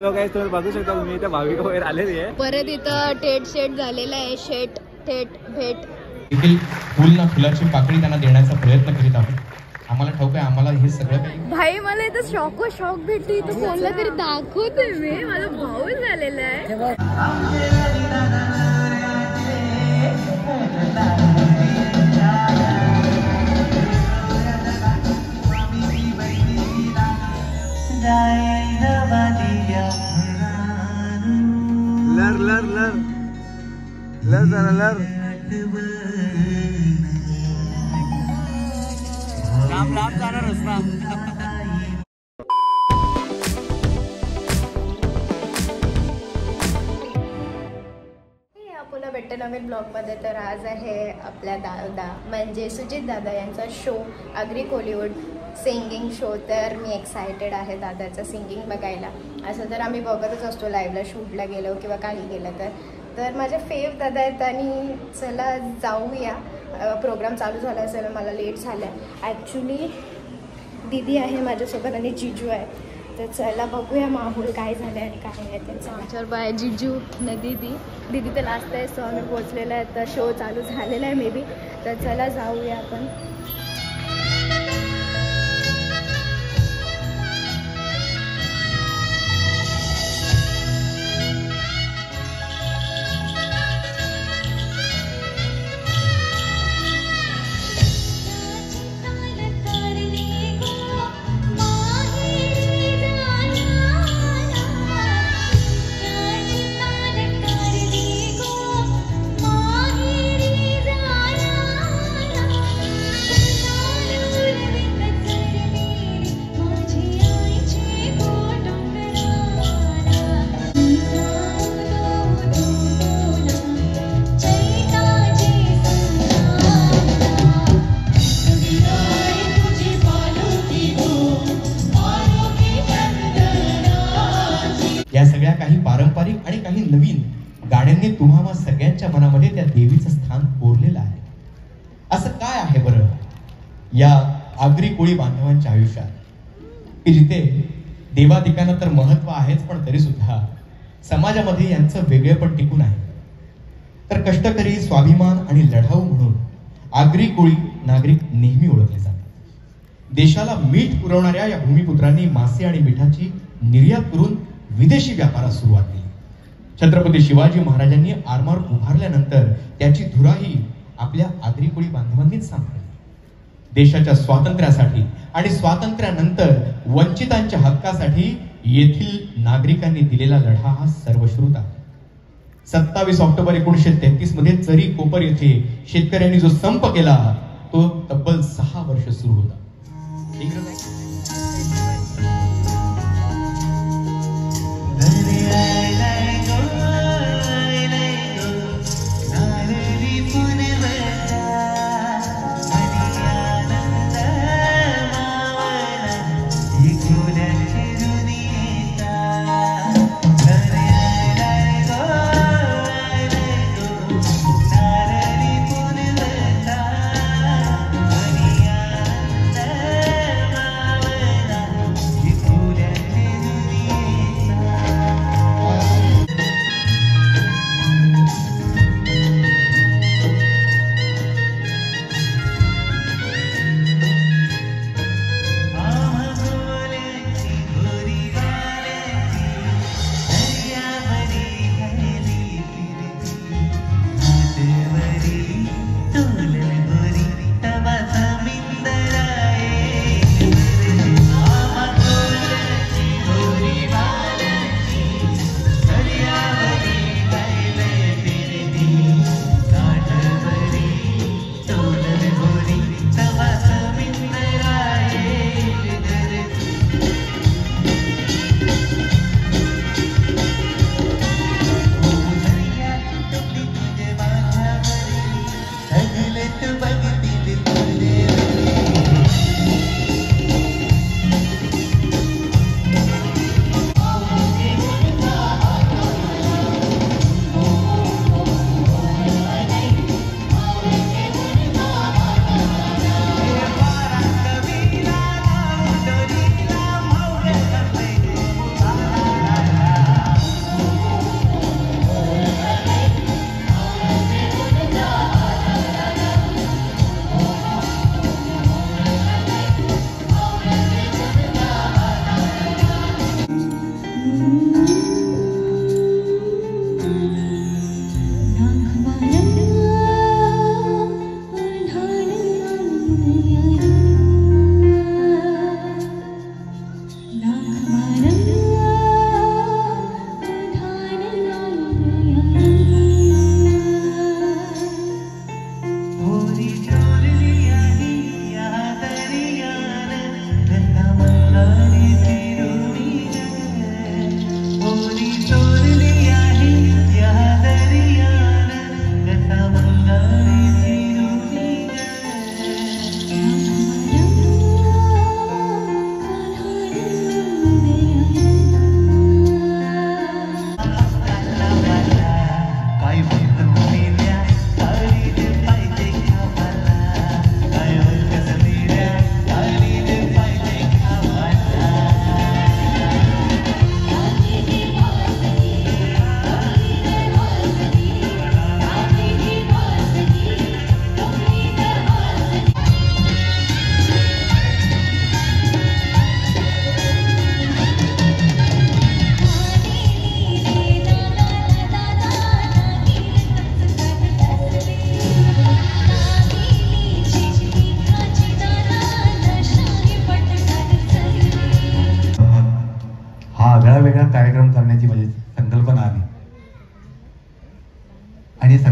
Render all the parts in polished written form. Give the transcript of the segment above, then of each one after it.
तुम्ही बघू शकता, तुम्ही इथे भाविक वगैरे आलेली आहे. परत इथं टेट शेट झालेला आहे. शेट थेट भेट देखील फुल ना फुलाची पाकळी त्यांना देण्याचा प्रयत्न करीत आहोत. आम्हाला ठाऊक आहे आम्हाला हे सगळं काही भाई मला इथं शॉक भेटते. इथं कोणला तरी दाखवतोय मी. मला भाऊ झालेला आहे. लर लर लर लर जरा लर लांब लांब जाणार रस्ता. पुन्हा भेटते नवीन ब्लॉगमध्ये. तर आज आहे आपल्या दादा म्हणजे सुजित दादा यांचा शो आगरी कोलिवूड सिंगिंग शो. तर मी एक्सायटेड आहे दादाचं सिंगिंग बघायला. असं तर आम्ही बघतच असतो लाईव्हला, शूटला गेलो किंवा काही गेलं तर माझे फेव दादा आहेत. आणि चला जाऊया. प्रोग्राम चालू झाला असेल, मला लेट झालं आहे. ॲक्च्युली दीदी आहे माझ्यासोबत आणि जिजू आहे. तर चला बघूया माहोल काय झालं आणि काय नाही त्यांचं. आमच्यावर बाय जिजू न दीदी तर लास्ट आहे. सो आम्ही पोचलेलो आहे. तर शो चालू झालेला आहे मे बी. तर चला जाऊया आपण. या सगळ्या काही पारंपरिक आणि काही नवीन गाण्यांनी तुम्हा सगळ्यांच्या मनामध्ये त्या देवीचं स्थान कोरलेलं आहे. असं काय आहे बरं या आगरी कोळी बांधवांच्या आयुष्यात की जिथे देवादिकांना तर महत्व आहेच, पण तरी सुद्धा समाजामध्ये यांचं वेगळेपण टिकून आहे. तर कष्टकरी, स्वाभिमान आणि लढाऊ म्हणून आगरी कोळी नागरिक नेहमी ओळखले जातात. देशाला मीठ पुरवणाऱ्या या भूमिपुत्रांनी मासे आणि मिठाची निर्यात करून विदेशी व्यापारास सुरुवात केली. छत्रपती शिवाजी महाराजांनी आरमार उभारल्यानंतर त्याची धुराही आपल्या आगरी कोळी बांधवांनीच सांभाळली. देशाच्या स्वातंत्र्यासाठी आणि स्वातंत्र्यानंतर वंचितांच्या हक्कासाठी येथील नागरिकांनी दिलेला लढा हा सर्वश्रुत आहे. 27 ऑक्टोबर 1933 मध्ये चरी कोपर येथे शेतकऱ्यांनी जो संप केला तो तब्बल 6 वर्ष सुरू होता.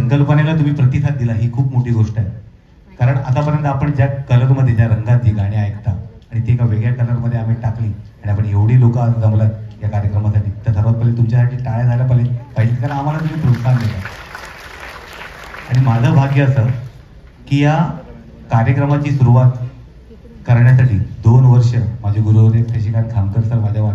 संकल्पनेला तुम्ही प्रतिसाद दिला ही खूप मोठी गोष्ट आहे. कारण आतापर्यंत आपण ज्या कलरमध्ये ज्या रंगात जी गाणी ऐकता आणि ती एका वेगळ्या कलरमध्ये आम्ही टाकली आणि आपण एवढी लोक आज जमलात या कार्यक्रमासाठी, तर सर्वात पहिले तुमच्यासाठी टाळ्या झाल्या पाहिजे कारण आम्हाला तुम्ही प्रोत्साहन देता. आणि माझं भाग्य असं की या कार्यक्रमाची सुरुवात करण्यासाठी 2 वर्ष माझे गुरुवर्य शशिकांत खामकर सर माझ्या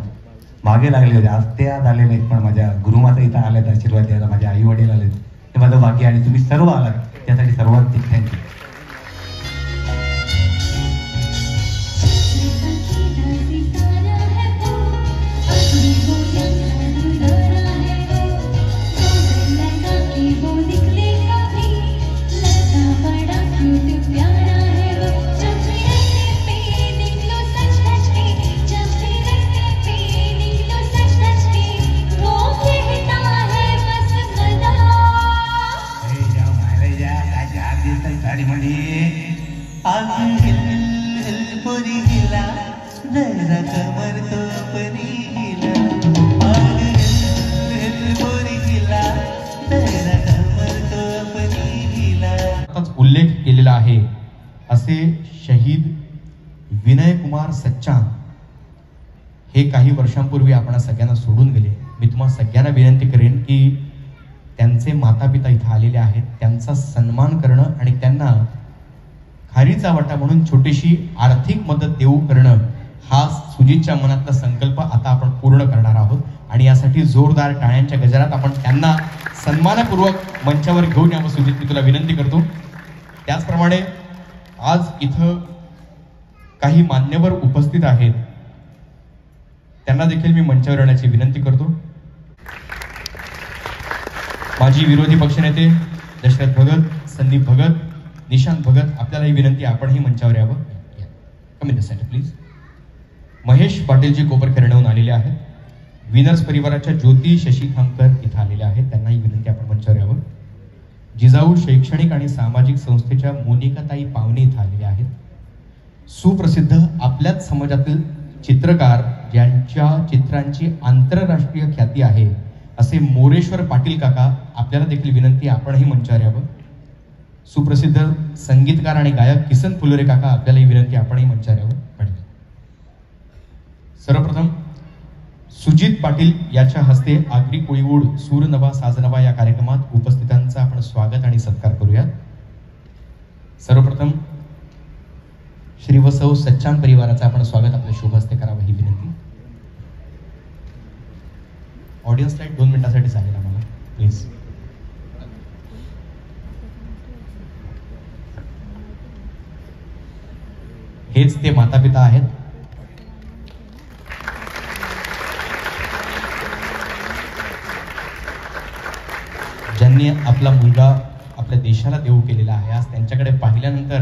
मागे लागले होते. आज ते आज आले नाहीत, पण माझ्या गुरुमाता इथं आल्यात आशीर्वाद द्यायला, माझे आई वडील आलेत, हे माझं भाग्य. आणि तुम्ही सर्व आलात त्यासाठी सर्वात थँक्यू. उल्लेख केलेला आहे असे शहीद विनय कुमार सच्चान हे काही वर्षांपूर्वी आपण सगळ्यांना सोडून गेले. मी तुम्हाला सगळ्यांना विनंती करेन की त्यांचे माता पिता इथं आलेले आहेत, त्यांचा सन्मान करणं आणि त्यांना खारीचा वाटा म्हणून छोटीशी आर्थिक मदत देऊ करणं हा सुजितच्या मनातला संकल्प आता आपण पूर्ण करणार आहोत. आणि यासाठी जोरदार टाळ्यांच्या गजरात आपण त्यांना सन्मानपूर्वक मंचावर घेऊन यावं. सुजित, मी तुला विनंती करतो. त्याचप्रमाणे आज इथं काही मान्यवर उपस्थित आहेत, त्यांना देखील मी मंचावर येण्याची विनंती करतो. माजी विरोधी पक्षनेते दशरथ भगत, संदीप भगत, निशांत भगत, आपल्यालाही विनंती आपणही मंचावर यावं. Come the centre please. Mahesh Patilji कोपरखेरणहून आलेले आहेत. विनर्स परिवाराच्या ज्योती शशी खामकर इथं आलेल्या आहेत, त्यांनाही विनंती आपण मंचावर यावं. जिजाऊ शैक्षणिक आणि सामाजिक संस्थेच्या मोनिकाताई पावणे इथं आलेल्या आहेत. सुप्रसिद्ध आपल्याच समाजातील चित्रकार ज्यांच्या चित्रांची आंतरराष्ट्रीय ख्याती आहे असे मोरेश्वर पाटील काका, आपल्याला देखील विनंती आपणही मंचावर यावं. सुप्रसिद्ध संगीतकार आणि गायक किसन फुलोरे काका, आपल्यालाही विनंती आपणही मंचावर यावं. सर्वप्रथम सुजित पाटील याच्या हस्ते आगरी कोळीवूड सूर नवा साजनवा या कार्यक्रमात उपस्थितांचं आपण स्वागत आणि सत्कार करूया. सर्वप्रथम श्री व सौ सच्चान परिवाराचं आपण स्वागत आपल्या शुभ हस्ते करावं ही विनंती. ऑडियन्स लाईट 2 मिनिटासाठी सांगेल आम्हाला प्लीज. हेच ते माता पिता आहेत ज्यांनी आपला मुलगा आपल्या देशाला देऊ केलेला आहे. आज त्यांच्याकडे पाहिल्यानंतर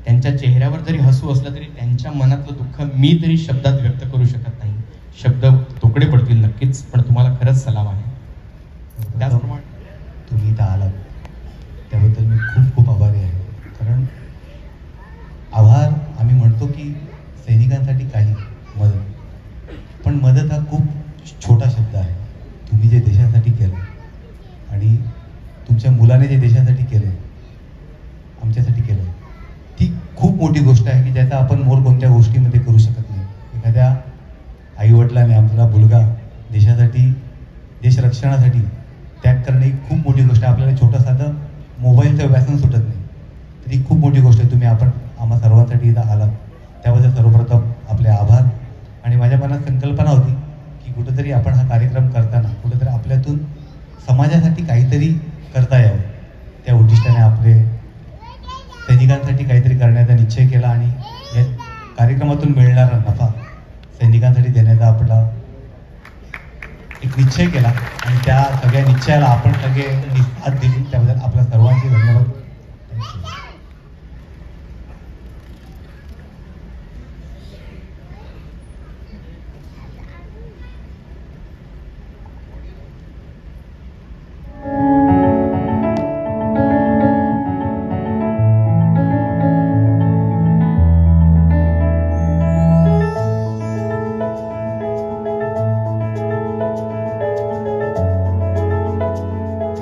त्यांच्या चेहऱ्यावर जरी हसू असलं तरी त्यांच्या मनातलं दुःख मी तरी शब्दात व्यक्त करू शकत नाही. शब्द तोकडे पडतील नक्कीच, पण तुम्हाला खरंच सलाम आहे. त्याचप्रमाणे तुम्ही इथं आलात त्याबद्दल मी खूप खूप आभारी आहे. कारण आभार आम्ही म्हणतो की सैनिकांसाठी काही मदत, पण मदत हा खूप छोटा शब्द आहे. तुम्ही जे देशासाठी केलं आणि तुमच्या मुलाने जे देशासाठी केले, आमच्यासाठी केलं, ती खूप मोठी गोष्ट आहे की ज्याचा आपण मोल कोणत्या गोष्टीमध्ये करू शकत नाही. एखाद्या आईवडिलाने आपला मुलगा देशासाठी, देश रक्षणासाठी त्याग करणे ही खूप मोठी गोष्ट आहे. आपल्याला छोटं साधं मोबाईलचं व्यसन सुटत नाही, तर ही खूप मोठी गोष्ट आहे. तुम्ही आपण आम्हा सर्वांसाठी इथं आलात त्याबद्दल सर्वप्रथम आपले आभार. आणि माझ्या मनात संकल्पना होती की कुठंतरी आपण हा कार्यक्रम करताना कुठंतरी आपल्यातून समाजासाठी काहीतरी करता यावं, त्या उद्दिष्टाने आपले सैनिकांसाठी काहीतरी करण्याचा निश्चय केला आणि या कार्यक्रमातून मिळणारा नफा सैनिकांसाठी देण्याचा आपला एक निश्चय केला आणि त्या सगळ्या निश्चयाला आपण सगळे साथ दिली. त्याबद्दल आपल्या सर्वांचे धन्यवाद.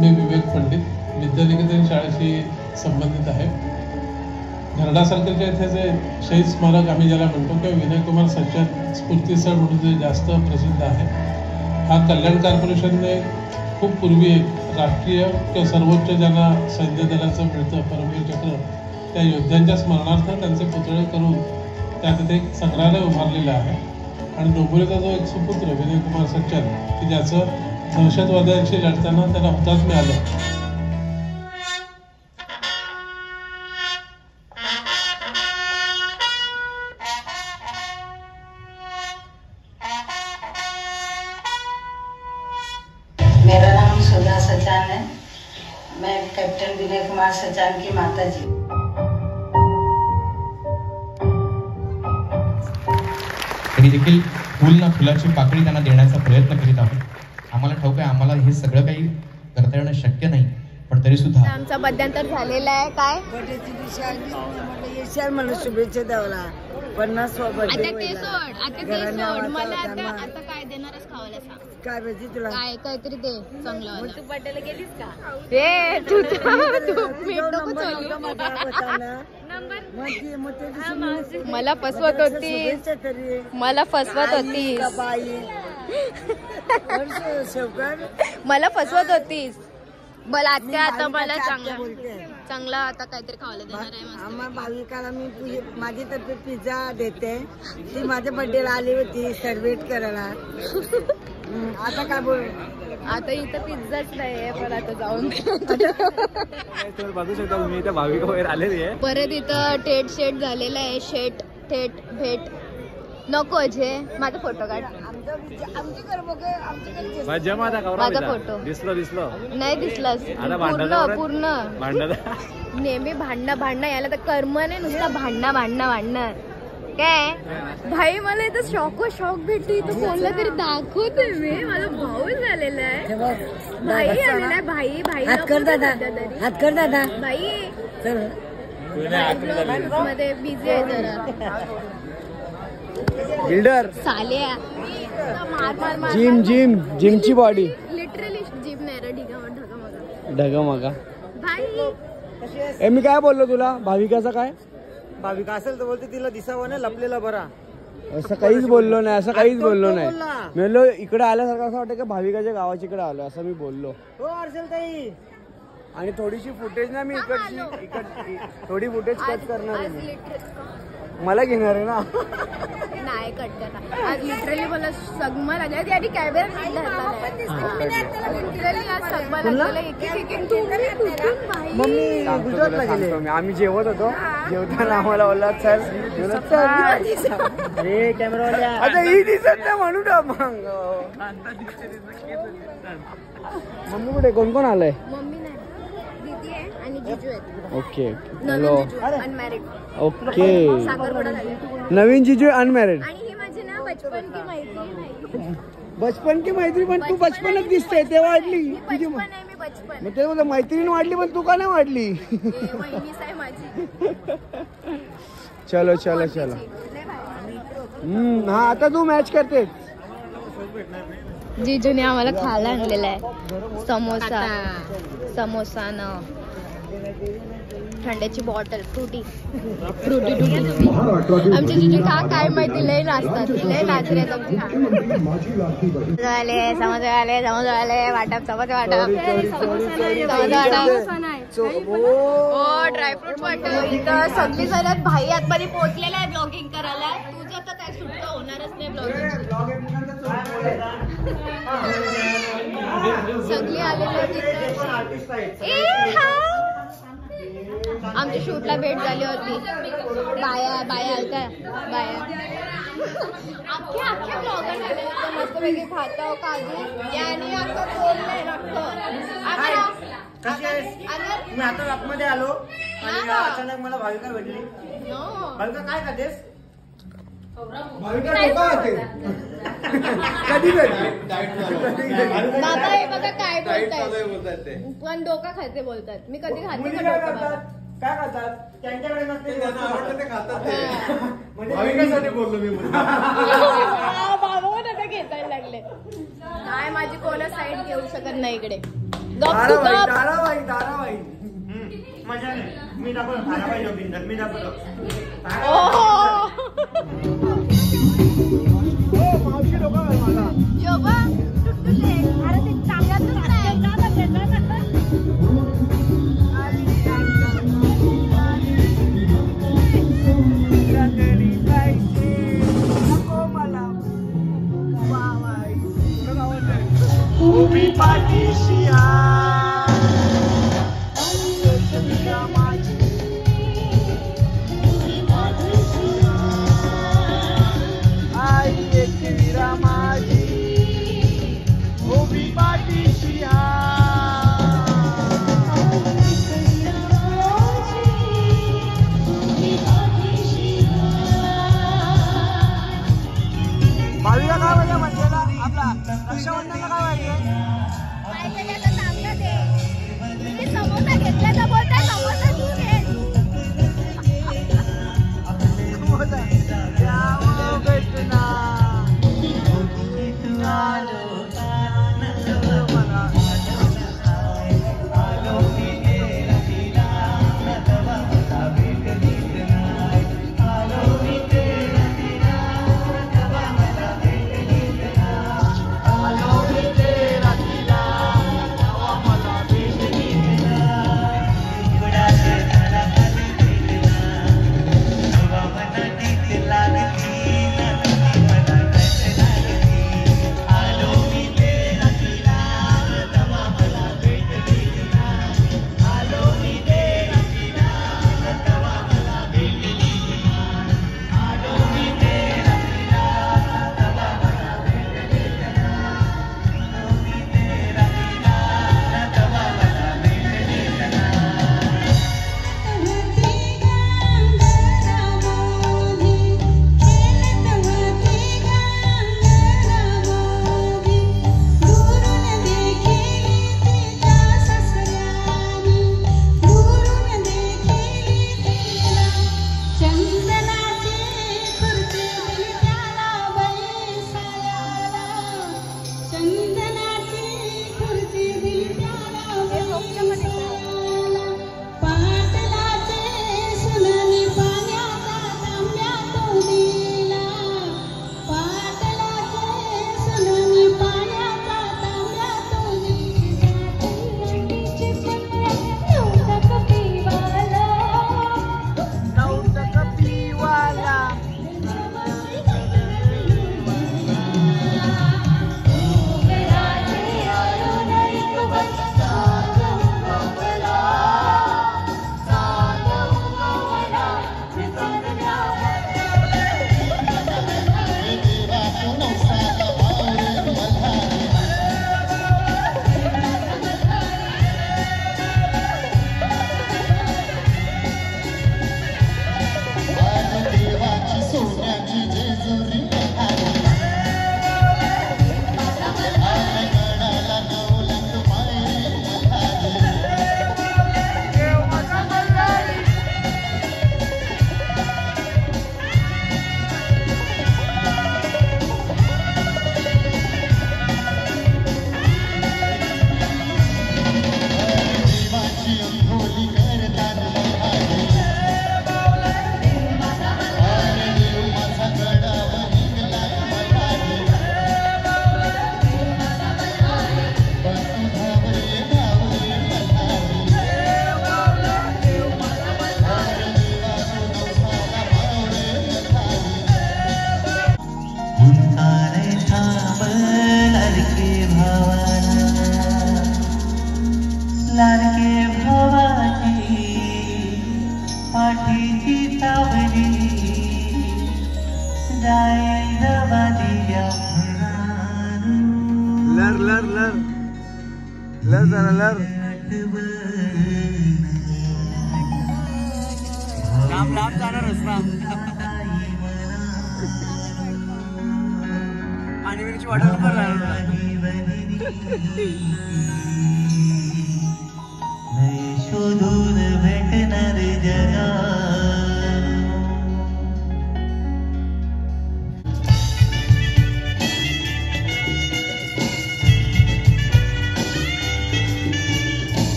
मी विवेक पंडित, मी विद्यानिकेतन शाळेशी संबंधित आहे. घरडा सर्कलच्या इथे जे शहीद स्मारक आम्ही ज्याला म्हणतो किंवा विनयकुमार सज्जन स्फूर्तीस्थळ म्हणून जे जास्त प्रसिद्ध आहे, हा कल्याण कॉर्पोरेशनने खूप पूर्वी राष्ट्रीय किंवा सर्वोच्च ज्यांना सैन्य दलाचं मिळतं परमवीर चक्र, त्या योद्ध्यांच्या स्मरणार्थ त्यांचे पुतळे करून त्या तिथे एक संग्रहालय उभारलेलं आहे. आणि डोंबिवलीचा जो एक सुपुत्र विनयकुमार सज्जन की ज्याचं दहशतवाद्यांशी लढताना त्याला हुतात्म्य आलं. मेरा नाम सुधा सचान है. मैं कैप्टन विनय कुमार सचान की माता जी. तरी देखील फुल ना फुलाची पाकळी त्यांना देण्याचा प्रयत्न करीत आहोत. आम्हाला ठाऊक आहे आम्हाला हे सगळं काही करता येणं शक्य नाही, पण तरी सुद्धा आमचा मध्यांतर झालेला आहे. काय बर्थडेची दिवशी आली म्हटलं येशाल मला शुभेच्छा द्यावला. 50वा बर्थडे आता ते सोड, आता ते सोड. मला आता काय देणारच खावायला सांग. काय पाहिजे तुला? काय काहीतरी दे चांगलं. तू बर्थडेला गेलीस का? ए तू मी नको चालू. मला फसवत होती, मला फसवत होतीस, मला फसवत होतीस. बोल आत्या आता मला चांगला आता काहीतरी खायला देणार आहे. आम्हा भाविकाला मी माझी तर्फे पिझ्झा देते. ती माझ्या बर्थडेला आली होती सर्वेट करायला. आता काय बोल, आता इथं पिझ्झाच नाही पण आता जाऊन तुम्ही बघू शकता तुम्ही इथे भाविक वगैरे आलेली आहे. परत इथं टेट शेट झालेला आहे. शेट थेट भेट नको जे माझा फोटो काढ. माझा फोटो दिसलो नाही दिसलास पूर्ण नेहमी भांडणं याला तर कर्म नाही, नुसता भांडणं काय. भाई मला इथं शॉक भेटली. इथं बोललं तरी दाखवतोय मी. माझा भाऊ झालेला आहे, भाई आलेला आहे. भाई हात कर दादा भाई मध्ये बिझी आहे जरा. बिल्डर साल्या मार जिमची बॉडी लिटरली जिम नाही रे. ढगा मगा भाई मी काय बोललो तुला? भाविकाचा काय? भाविका असेल तर बोलते तिला दिसावं नाही लपलेला बरा. असं काहीच बोललो नाही. मी म्हणलो इकडे आल्यासारखं असं वाटतं की भाविकाच्या गावाच्या इकडे आलो असं मी बोललो. हो अर्चल ताई. आणि थोडीशी फुटेज ना मी इकडची थोडी फुटेज कट करणार आहे. मला घेणार आहे ना. नाही कट करणार. आज लिटरली मला सगमा लागला. ती आधी कॅमेरा लिटरली आज सगमा लागलेला. मम्मी गुजरातला गेले. आम्ही जेवत होतो. जेवताना आम्हाला बोलला चल. अरे कॅमेरावाल्या आता ही दिसत नाही म्हणून मम्मी कुठे कोण आलंय? मम्मी नाही, दीदी आहे आणि जिजू आहेत. Okay hello unmarried. ओके साखरपुडा झाली. नवीन जिजू अनमॅरिड. आणि ही माझी ना बचपन की मैत्री. बचपन की मैत्री पण तू बचपनच दिसते ते वाढली. बचपन आहे मी बचपन. मग ते बोलतो मैत्रीण वाढली पण तू का नाही वाढली? वहिनीच आहे माझी. चलो हा आता तू मॅच करते. जिजूने आम्हाला खायला आणलेला आहे. समोसा न थंड्याची बॉटल फ्रुटी. आमचे जिजू काय माहिती लय नाचतात. लय नाचले. समोसे आले वाटप हो ड्रायफ्रूट वाटप. इथं सगळी जण भाई आतमध्ये पोहोचलेला आहे ब्लॉगिंग करायला. तुझं तर काय सुट्ट होणारच नाही ब्लॉगिंग. सगळी आलेली. आमच्या शूटला भेट झाली होती. बाया आलत्या. अख्ख्या ब्लॉगर झाले. मस्तपैकी खातो काजू याने असं बोललंय मी आता आतमध्ये आलो आणि अचानक मला भाविका भेटली. भाविका काय खातेस? कधी बाबा हे बघा काय बोलताय. पण डोका खाते बोलतात. मी कधी खाते काय खातात? त्यांच्याकडे नसते भाविकासाठी बोललो मी. बाबा घेतायला लागले. काय माझी कोणा साईड घेऊ शकत नाही इकडे. ताराबाई ताराबाई मजा नाही. मी दाखवतो ताराबाई जोगिंदर, मी दाखवतो मावशी लोक मला उभी पाठीशी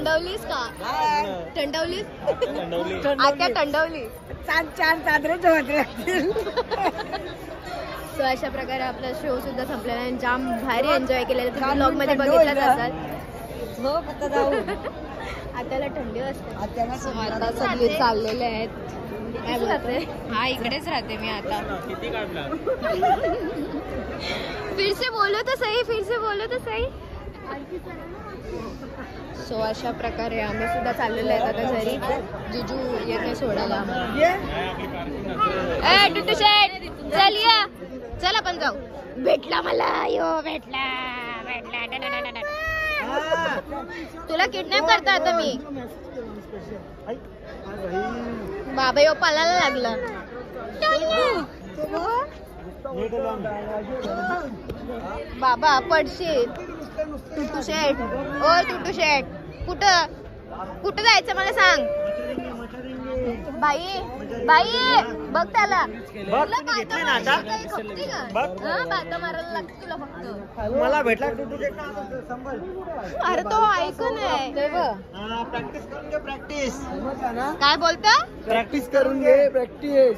टंडवलीस का? टंडवलीस? आत्या टंडवली. 4 चादरे ठेवायचे लागतील. सो अशा प्रकारे आपला शो सुद्धा संपलेला आहे. जाम भारी एन्जॉय केलेला तुम्ही ब्लॉग मध्ये बघितलंच असाल. हो आता जाऊ. आत्याला थंडी वाजते. आत्याला आता सगळे चाललेले आहेत. काय बोलते? हा इकडेच राहते मी आता. किती काढला? फिर से बोलो तो सही, फिर से बोलो तो सही. सो अशा प्रकारे आम्ही सुद्धा चाललेलो आहेत आता घरी. जिजू येते सोडायला. ए टुटू शेट चल या, चल आपण जाऊ. भेटला मला यो, भेटला भेटला. तुला किडनॅप करता आता मी. बाबा यो पळायला लागला. बाबा पडशील. टुटू शेट, ओ टुटू शेट, कुठं जायचं मला सांग. बाई बाई बघ त्याला. तुला बाता मारायला लागते तुला फक्त. मला भेटला टुटू शेट. अरे तो ऐकून आहे. प्रॅक्टिस करून घे, प्रॅक्टिस. काय बोलतो? प्रॅक्टिस करून घे, प्रॅक्टिस.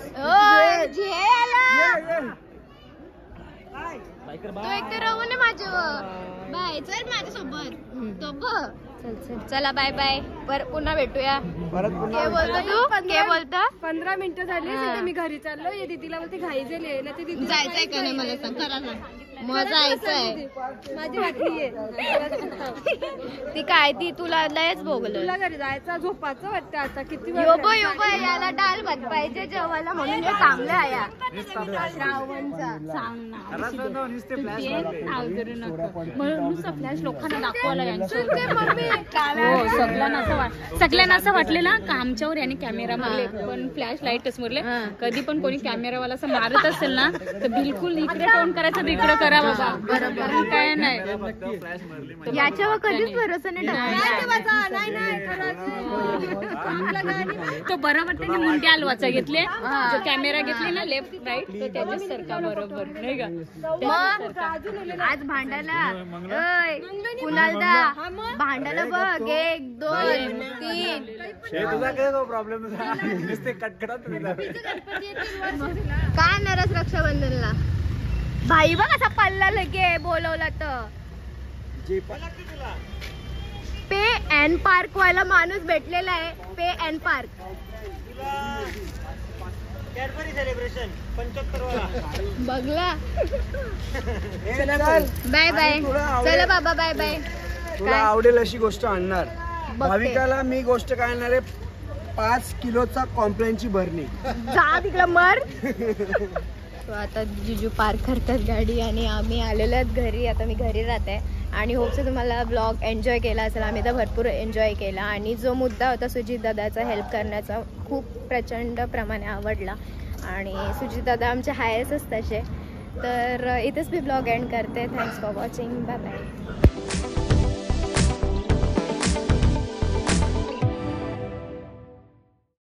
तू एक तर राहू ना माझ्यावर. बाय चल माझ्यासोबत. तो बघ. चला बाय बाय. पुन्हा भेटूया. काय बोलतो तू? काय बोलतो? 15 मिनिटं झाली मी घरी चाललो. ये दीदीला बोलते घाई झाली ना. ती जायचंय का नाही मला सांग. खरा सांग. मग जायचंय. माझी वाटली ती काय ती तुला लयच भोगलं. तुला घरी जायचं झोपाचं वाटतं आता. किती योबो योबो याला डाल भात पाहिजे जेवायला म्हणून हे चांगलं आहे. श्रावणचा सांग ना. फ्लॅश लोकांना दाखवायला सगळ्यांना असं वाटले ना का आमच्यावर याने कॅमेरा मारले. पण फ्लॅश लाईटच मारले. कधी पण कोणी कॅमेरावाला असं मारत असेल ना तर बिलकुल इकडे टोन करायचं तर इकडे करा बाबा. बरोबर काय नाही. याच्यावर कधीच भरोसा नाही तो बरोबर त्याने मुंड्या हलवाचा घेतले. जो कॅमेरा घेतले ना लेफ्ट राईट तर त्याच्या सरका बरोबर नाही का. मग आज भांडायला कुणालदा भांडायला बघ. 1 2 3 तुझा काय प्रॉब्लेम कटकटात. काय नरस रक्षाबंधनला भाई बघ असा पल्ला लगे बोलवला तर. पे अँड पार्क वाला माणूस भेटलेला आहे. पे अँड पार्क कॅडबरी सेलिब्रेशन 75 वाला बघला. Bye bye. चला बाबा बाय बाय. तुला आवडेल अशी गोष्ट आणणार. भाविकाला मी गोष्ट काय आणणार आहे. 5 किलोचा कॉम्प्लेनची भरणी. जा तिकडं मर. आता जिजू पार्क करतात गाडी आणि आम्ही आलेलो आहेत घरी. आता मी घरी राहते आणि होपचं तुम्हाला ब्लॉग एन्जॉय केला असेल. आम्ही तर भरपूर एन्जॉय केला आणि जो मुद्दा होता सुजित दादाचा हेल्प करण्याचा खूप प्रचंड प्रमाणे आवडला. आणि सुजित दादा आमचे हायेसच तसे. तर इथेच मी ब्लॉग एंड करते. Thanks for watching. Bye bye.